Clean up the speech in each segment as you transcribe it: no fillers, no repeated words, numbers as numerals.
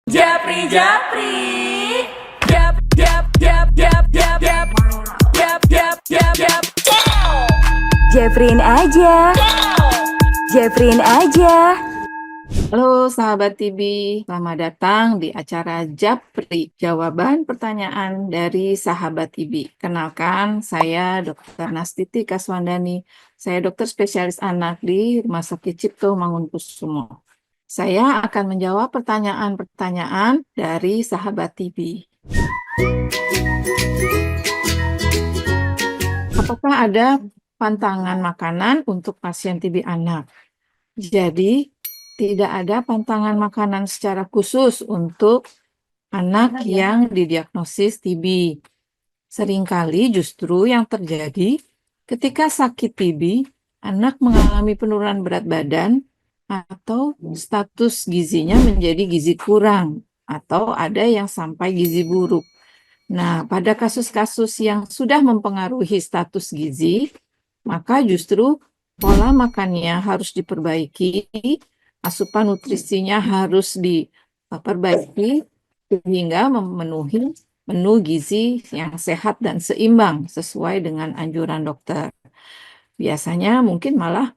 Japri, Japri, Jap, Jap, Jap, Jap, Jap, Jap, Jap, Jap, Jap, Jap. Japrin aja, Japrin aja. Halo sahabat TB, selamat datang di acara Japri, jawaban pertanyaan dari sahabat TB. Kenalkan, saya Dr. Nastiti Kaswandani. Saya dokter spesialis anak di Rumah Sakit Cipto Mangunkusumo. Saya akan menjawab pertanyaan-pertanyaan dari sahabat TB. Apakah ada pantangan makanan untuk pasien TB anak? Jadi, tidak ada pantangan makanan secara khusus untuk anak yang didiagnosis TB. Seringkali justru yang terjadi ketika sakit TB, anak mengalami penurunan berat badan atau status gizinya menjadi gizi kurang atau ada yang sampai gizi buruk. Nah, pada kasus-kasus yang sudah mempengaruhi status gizi, maka justru pola makannya harus diperbaiki, asupan nutrisinya harus diperbaiki sehingga memenuhi menu gizi yang sehat dan seimbang sesuai dengan anjuran dokter. Biasanya mungkin malah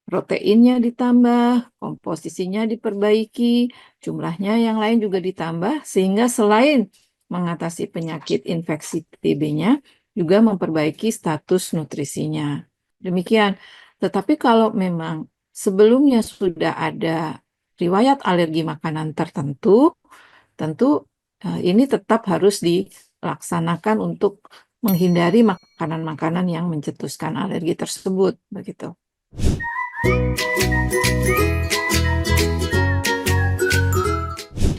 proteinnya ditambah, komposisinya diperbaiki, jumlahnya yang lain juga ditambah, sehingga selain mengatasi penyakit infeksi TB-nya, juga memperbaiki status nutrisinya. Demikian. Tetapi kalau memang sebelumnya sudah ada riwayat alergi makanan tertentu, tentu ini tetap harus dilaksanakan untuk menghindari makanan-makanan yang mencetuskan alergi tersebut, begitu.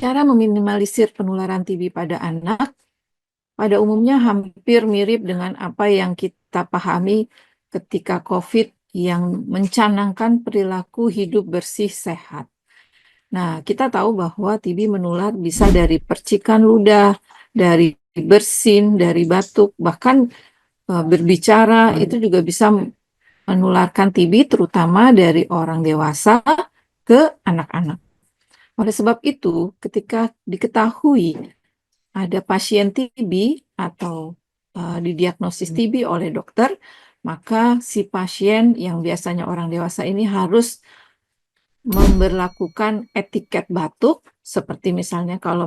Cara meminimalisir penularan TB pada anak pada umumnya hampir mirip dengan apa yang kita pahami ketika COVID yang mencanangkan perilaku hidup bersih sehat. Nah, kita tahu bahwa TB menular bisa dari percikan ludah, dari bersin, dari batuk, bahkan berbicara itu juga bisa menularkan TB terutama dari orang dewasa ke anak-anak. Oleh sebab itu, ketika diketahui ada pasien TB atau didiagnosis TB oleh dokter, maka si pasien yang biasanya orang dewasa ini harus memberlakukan etiket batuk, seperti misalnya kalau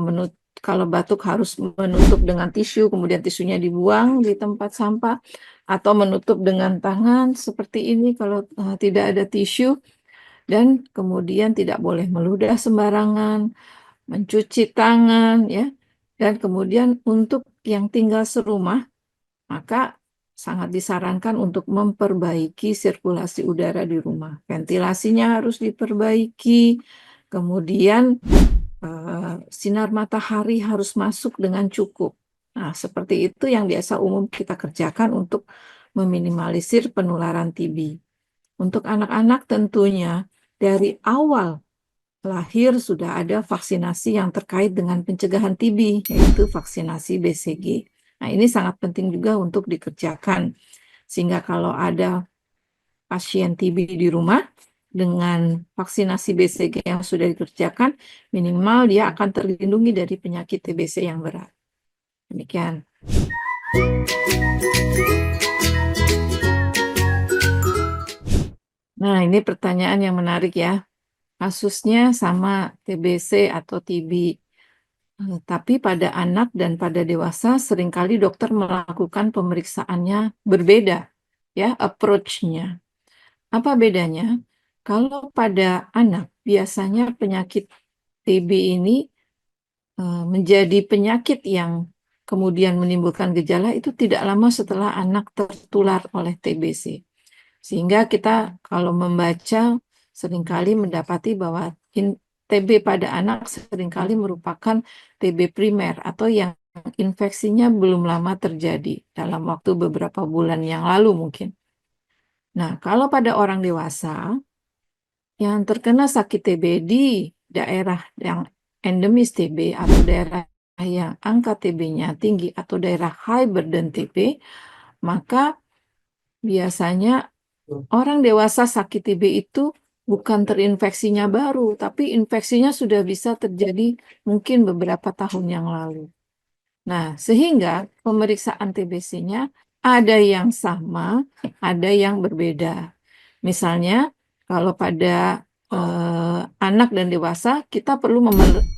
batuk harus menutup dengan tisu, kemudian tisunya dibuang di tempat sampah, atau menutup dengan tangan seperti ini kalau tidak ada tisu, dan kemudian tidak boleh meludah sembarangan, mencuci tangan, ya. Dan kemudian untuk yang tinggal serumah, maka sangat disarankan untuk memperbaiki sirkulasi udara di rumah. Ventilasinya harus diperbaiki, kemudian sinar matahari harus masuk dengan cukup. Nah, seperti itu yang biasa umum kita kerjakan untuk meminimalisir penularan TB. Untuk anak-anak tentunya dari awal lahir sudah ada vaksinasi yang terkait dengan pencegahan TB, yaitu vaksinasi BCG. Nah, ini sangat penting juga untuk dikerjakan, sehingga kalau ada pasien TB di rumah, dengan vaksinasi BCG yang sudah dikerjakan, minimal dia akan terlindungi dari penyakit TBC yang berat. Demikian. Nah, ini pertanyaan yang menarik ya. Kasusnya sama TBC atau TB. Tapi pada anak dan pada dewasa seringkali dokter melakukan pemeriksaannya berbeda, ya, approach-nya. Apa bedanya? Kalau pada anak biasanya penyakit TB ini menjadi penyakit yang kemudian menimbulkan gejala itu tidak lama setelah anak tertular oleh TBC. Sehingga kita kalau membaca seringkali mendapati bahwa TB pada anak seringkali merupakan TB primer atau yang infeksinya belum lama terjadi dalam waktu beberapa bulan yang lalu mungkin. Nah, kalau pada orang dewasa yang terkena sakit TB di daerah yang endemis TB atau daerah yang angka TB-nya tinggi atau daerah high burden TB, maka biasanya orang dewasa sakit TB itu bukan terinfeksinya baru, tapi infeksinya sudah bisa terjadi mungkin beberapa tahun yang lalu. Nah, sehingga pemeriksaan TBC-nya ada yang sama, ada yang berbeda. Misalnya, kalau pada anak dan dewasa, kita perlu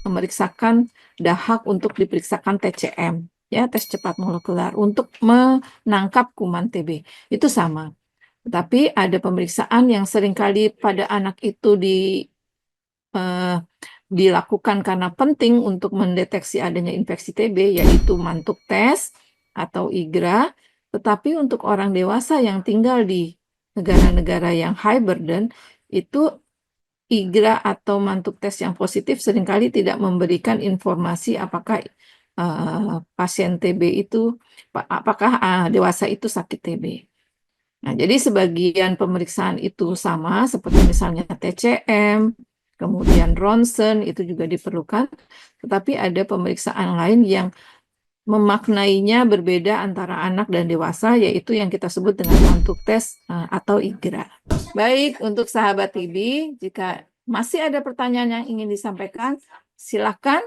memeriksakan dahak untuk diperiksakan TCM, ya, tes cepat molekuler, untuk menangkap kuman TB. Itu sama. Tapi ada pemeriksaan yang seringkali pada anak itu dilakukan karena penting untuk mendeteksi adanya infeksi TB, yaitu mantuk tes atau IGRA. Tetapi untuk orang dewasa yang tinggal di negara-negara yang high burden, itu IGRA atau mantuk tes yang positif seringkali tidak memberikan informasi apakah pasien TB itu, apakah dewasa itu sakit TB. Nah, jadi sebagian pemeriksaan itu sama, seperti misalnya TCM, kemudian ronsen, itu juga diperlukan. Tetapi ada pemeriksaan lain yang memaknainya berbeda antara anak dan dewasa, yaitu yang kita sebut dengan mantuk tes atau IGRA. Baik, untuk sahabat TB, jika masih ada pertanyaan yang ingin disampaikan, silakan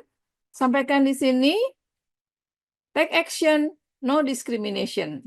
sampaikan di sini. Take action, no discrimination.